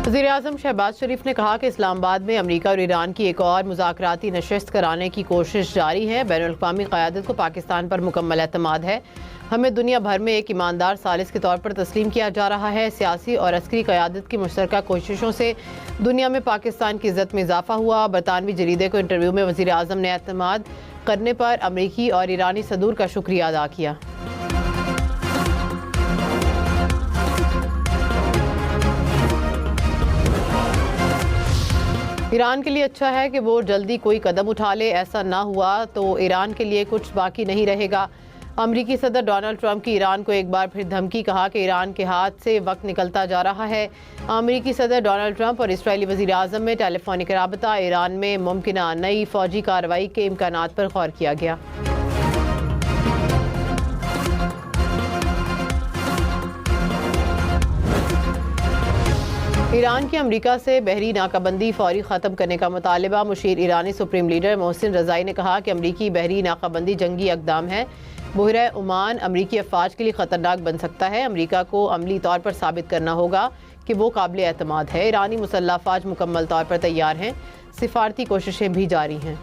वज़ीर-ए-आज़म शहबाज शरीफ ने कहा कि इस्लामाबाद में अमरीका और ईरान की एक और मुज़ाकराती नशिस्त कराने की कोशिश जारी है। बैनुल-अक़वामी क़यादत को पाकिस्तान पर मुकम्मल एतमाद है। हमें दुनिया भर में एक ईमानदार सालिस के तौर पर तस्लीम किया जा रहा है। सियासी और अस्करी क़यादत की मुश्तरका कोशिशों से दुनिया में पाकिस्तान की इज़्ज़त में इजाफा हुआ। बरतानवी जरीदे को इंटरव्यू में वज़ीर-ए-आज़म ने एतमाद करने पर अमरीकी और ईरानी सदूर का शुक्रिया अदा किया। ईरान के लिए अच्छा है कि वो जल्दी कोई कदम उठा ले। ऐसा ना हुआ तो ईरान के लिए कुछ बाकी नहीं रहेगा। अमरीकी सदर डोनाल्ड ट्रंप की ईरान को एक बार फिर धमकी। कहा कि ईरान के हाथ से वक्त निकलता जा रहा है। अमरीकी सदर डोनाल्ड ट्रंप और इसराइली वज़ीर-ए-आज़म में टेलीफोनिक राबता। ईरान में मुमकिना नई फ़ौजी कार्रवाई के इम्कानात पर गौर किया गया। ईरान की अमरीका से बहरी नाकाबंदी फौरी ख़त्म करने का मुतालबा। मुशीर ईरानी सुप्रीम लीडर मोहसिन रज़ाई ने कहा कि अमरीकी बहरी नाकाबंदी जंगी इक़दाम है। बहरे ओमान अमरीकी अफ़वाज के लिए ख़तरनाक बन सकता है। अमरीका को अमली तौर पर साबित करना होगा कि वो काबिल एतमाद है। ईरानी मुसल्लह अफ़वाज मुकम्मल तौर पर तैयार हैं। सिफारती कोशिशें भी जारी हैं।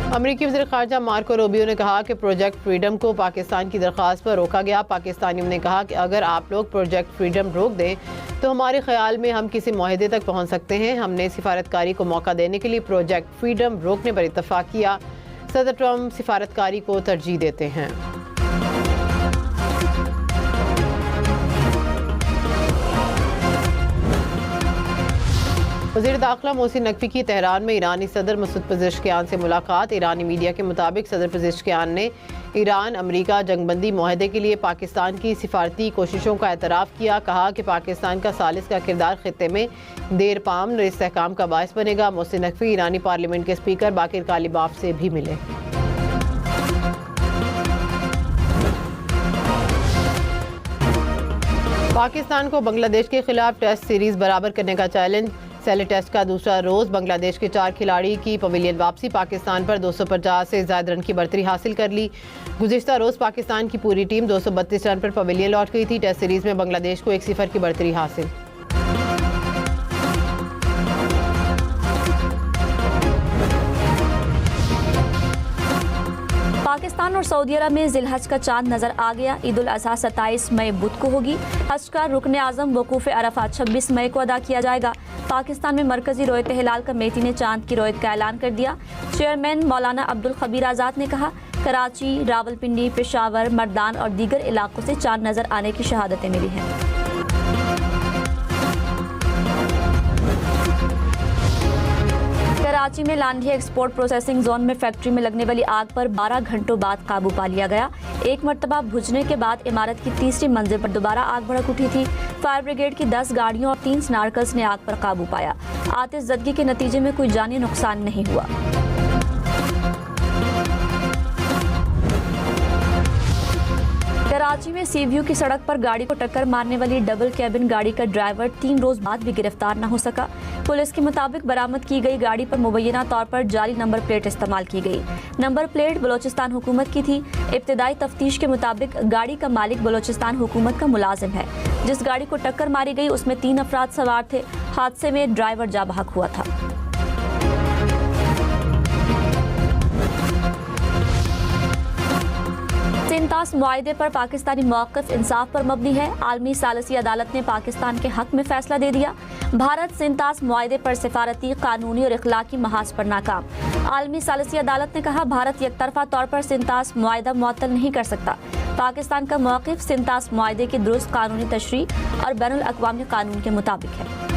अमरीकी वज़ीर ख़ारजा मार्को रूबियो ने कहा कि प्रोजेक्ट फ्रीडम को पाकिस्तान की दरख्वास्त पर रोका गया। पाकिस्तानियों ने कहा कि अगर आप लोग प्रोजेक्ट फ्रीडम रोक दें तो हमारे ख्याल में हम किसी मुआहदे तक पहुँच सकते हैं। हमने सिफारतकारी को मौका देने के लिए प्रोजेक्ट फ्रीडम रोकने पर इत्तफ़ाक़ किया। सदर ट्रंप सिफारतकारी को तरजीह देते हैं। वज़ीर दाखिला मोहसिन नकवी की तेहरान में ईरानी सदर मसूद पेज़ेश्कियान से मुलाकात। ईरानी मीडिया के मुताबिक सदर पेज़ेश्कियान ने ईरान अमरीका जंगबंदी मुआहदे के लिए पाकिस्तान की सिफारती कोशिशों का एतराफ़ किया। कहा कि पाकिस्तान का सालिस का किरदार खित्ते में देर पाम इस्तेहकाम का बायस बनेगा। मोहसिन नकवी ईरानी पार्लियामेंट के स्पीकर बाकिर कालिबाफ से भी मिले। पाकिस्तान को बांग्लादेश के खिलाफ टेस्ट सीरीज बराबर करने का चैलेंज। सेले टेस्ट का दूसरा रोज़ बांग्लादेश के 4 खिलाड़ी की पवेलियन वापसी। पाकिस्तान पर 250 से ज़्यादा रन की बढ़तरी हासिल कर ली। गुज़िश्ता रोज़ पाकिस्तान की पूरी टीम 232 रन पर पवेलियन लौट गई थी। टेस्ट सीरीज़ में बांग्लादेश को 1-0 की बढ़तरी हासिल। पाकिस्तान और सऊदी अरब में ज़िलहज का चांद नजर आ गया। ईद उल अज़हा 27 मई बुध को होगी। हज का रुकन आज़म वकूफ़ अरफात 26 मई को अदा किया जाएगा। पाकिस्तान में मरकजी रोयत हिलाल कमेटी ने चांद की रोयत का ऐलान कर दिया। चेयरमैन मौलाना अब्दुल खबीर आज़ाद ने कहा, कराची, रावलपिंडी, पेशावर, मर्दान और दीगर इलाकों से चांद नजर आने की शहादतें मिली हैं। कराची में लांढिया एक्सपोर्ट प्रोसेसिंग जोन में फैक्ट्री में लगने वाली आग पर 12 घंटों बाद काबू पा लिया गया। एक मरतबा बुझने के बाद इमारत की तीसरी मंजिल पर दोबारा आग भड़क उठी थी। फायर ब्रिगेड की 10 गाड़ियों और 3 स्नार्कल्स ने आग पर काबू पाया। आतिशज़दगी के नतीजे में कोई जानी नुकसान नहीं हुआ। कराची में सीव्यू की सड़क पर गाड़ी को टक्कर मारने वाली डबल कैबिन गाड़ी का ड्राइवर 3 रोज बाद भी गिरफ्तार न हो सका। पुलिस के मुताबिक बरामद की गई गाड़ी पर मुबैना तौर पर जाली नंबर प्लेट इस्तेमाल की गई। नंबर प्लेट बलोचिस्तान हुकूमत की थी। इब्तिदाई तफ्तीश के मुताबिक गाड़ी का मालिक बलोचिस्तान हुकूमत का मुलाजिम है। जिस गाड़ी को टक्कर मारी गई उसमें 3 अफराद सवार थे। हादसे में ड्राइवर जा बहक हुआ था। सिंतास मुआहदे पर पाकिस्तानी मौक़िफ़ इंसाफ पर मबनी है। आलमी सालिसी अदालत ने पाकिस्तान के हक में फैसला दे दिया। भारत सिंतास मुआहदे पर सिफारती, कानूनी और इखलाकी महाज पर नाकाम। आलमी सालिसी अदालत ने कहा, भारत एकतरफा तौर पर सिंतास मुआहदा मुअत्तल नहीं कर सकता। पाकिस्तान का मौक़िफ़ सिंतास मुआहदे की दुरुस्त कानूनी तशरीह और बैनुल अक़वामी कानून के मुताबिक है।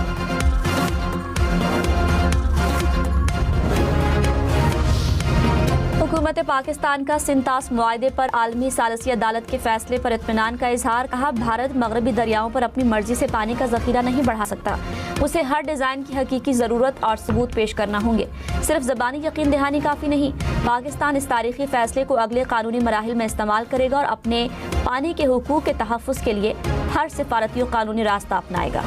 हुकूमत पाकिस्तान का सिंतास मुआहदे पर आलमी सालिसी अदालत के फैसले पर इत्मीनान का इजहार। कहा, भारत मगरबी दरियाओं पर अपनी मर्जी से पानी का जखीरा नहीं बढ़ा सकता। उसे हर डिज़ाइन की हकीकी ज़रूरत और सबूत पेश करना होंगे। सिर्फ ज़बानी यकीन दहानी काफ़ी नहीं। पाकिस्तान इस तारीखी फैसले को अगले कानूनी मराहिल में इस्तेमाल करेगा और अपने पानी के हुकूक के तहफ़्फ़ुज़ के लिए हर सिफारती और कानूनी रास्ता अपनाएगा।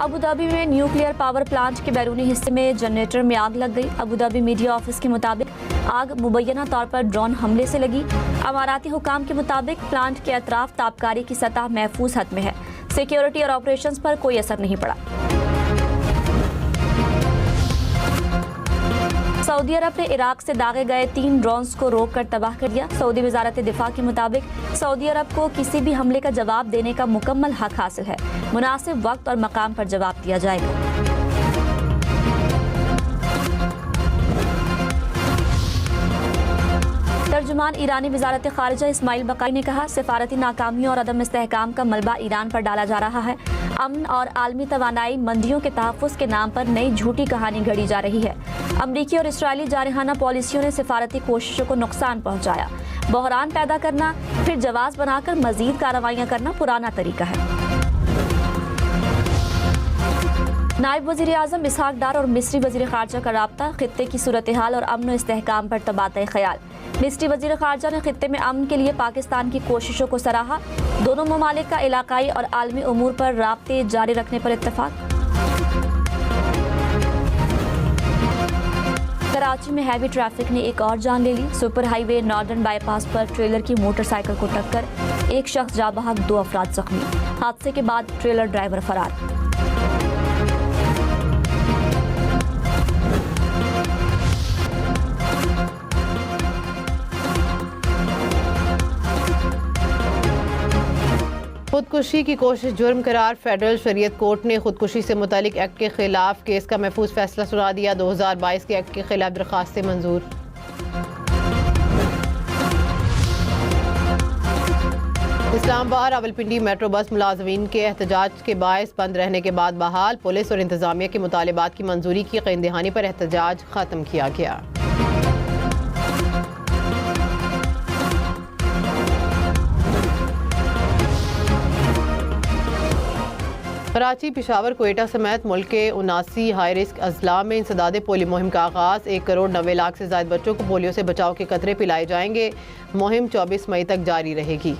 अबू धाबी में न्यूक्लियर पावर प्लांट के बैरूनी हिस्से में जनरेटर में आग लग गई। अबू धाबी मीडिया ऑफिस के मुताबिक आग मुबैना तौर पर ड्रोन हमले से लगी। अमाराती हुकाम के मुताबिक प्लांट के अतराफ ताबकारी की सतह महफूज हद में है। सिक्योरिटी और ऑपरेशंस पर कोई असर नहीं पड़ा। सऊदी अरब ने इराक से दागे गए 3 ड्रोन्स को रोककर तबाह कर दिया। सऊदी वजारत दिफा के मुताबिक सऊदी अरब को किसी भी हमले का जवाब देने का मुकम्मल हक हासिल है। मुनासिब वक्त और मकाम पर जवाब दिया जाएगा। तर्जुमान ईरानी वजारत खारिजा इस्माइल बकाई ने कहा, सिफारती नाकामियों और अदम इस्तेहकाम का मलबा ईरान पर डाला जा रहा है। अमन और आलमी तवानाई मंदियों के तहफ़्फ़ुज़ के नाम पर नई झूठी कहानी घड़ी जा रही है। अमरीकी और इसराइली जारहाना पॉलिसियों ने सिफारती कोशिशों को नुकसान पहुंचाया। बहरान पैदा करना फिर जवाब बनाकर मजीद कार्रवाइयाँ करना पुराना तरीका है। नायब वज़ीर आज़म इसहाक डार और मिस्री वज़ीर ख़ारजा का राब्ता, खित्ते की सूरत हाल और अमन और इस्तेहकाम पर तबादला ख़याल। मिस्री वज़ीर ख़ारजा ने खित्ते में अमन के लिए पाकिस्तान की कोशिशों को सराहा। दोनों ममालिक का इलाकाई और आलमी उमूर पर राब्ते जारी रखने पर इत्तफ़ाक़। कराची में हैवी ट्रैफिक ने एक और जान ले ली। सुपर हाईवे नॉर्दर्न बाईपास पर ट्रेलर की मोटरसाइकिल को टक्कर, एक शख्स जाँ बहक, 2 अफराद जख्मी। हादसे के बाद ट्रेलर ड्राइवर फरार। खुदकुशी की कोशिश जुर्म करार, फेडरल शरीयत कोर्ट ने खुदकुशी से मुतालिक एक्ट के खिलाफ केस का महफूज फैसला सुना दिया। 2022 के एक्ट के खिलाफ दरखास्तें मंजूर। इस्लामाबाद रावलपिंडी मेट्रो बस मुलाजमीन के एहतजाज के बायस बंद रहने के बाद बहाल। पुलिस और इंतजामिया के मुतालबात की मंजूरी की क़ैद दहानी पर एहतजाज खत्म किया गया। कराची, पिशावर, कोयटा समेत मुल्क के 79 हाई रिस्क अजला में इंसदाद पोलियो मुहिम का आगाज़। 1 करोड़ 90 लाख से ज़ायद बच्चों को पोलियो से बचाव के कतरे पिलाए जाएंगे। मुहिम 24 मई तक जारी रहेगी।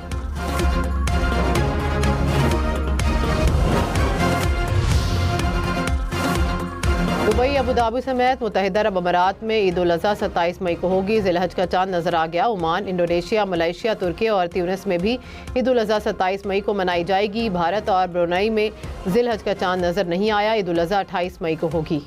दुबई, अबू धाबी समेत मुत्तहिदा अरब अमारात में ईद उल अज़हा 27 मई को होगी। ज़िलहज का चांद नजर आ गया। ओमान, इंडोनेशिया, मलेशिया, तुर्की और ट्यूनिस में भी ईद उल अज़हा 27 मई को मनाई जाएगी। भारत और ब्रुनई में ज़िलहज का चांद नजर नहीं आया। ईद उल अज़हा 28 मई को होगी।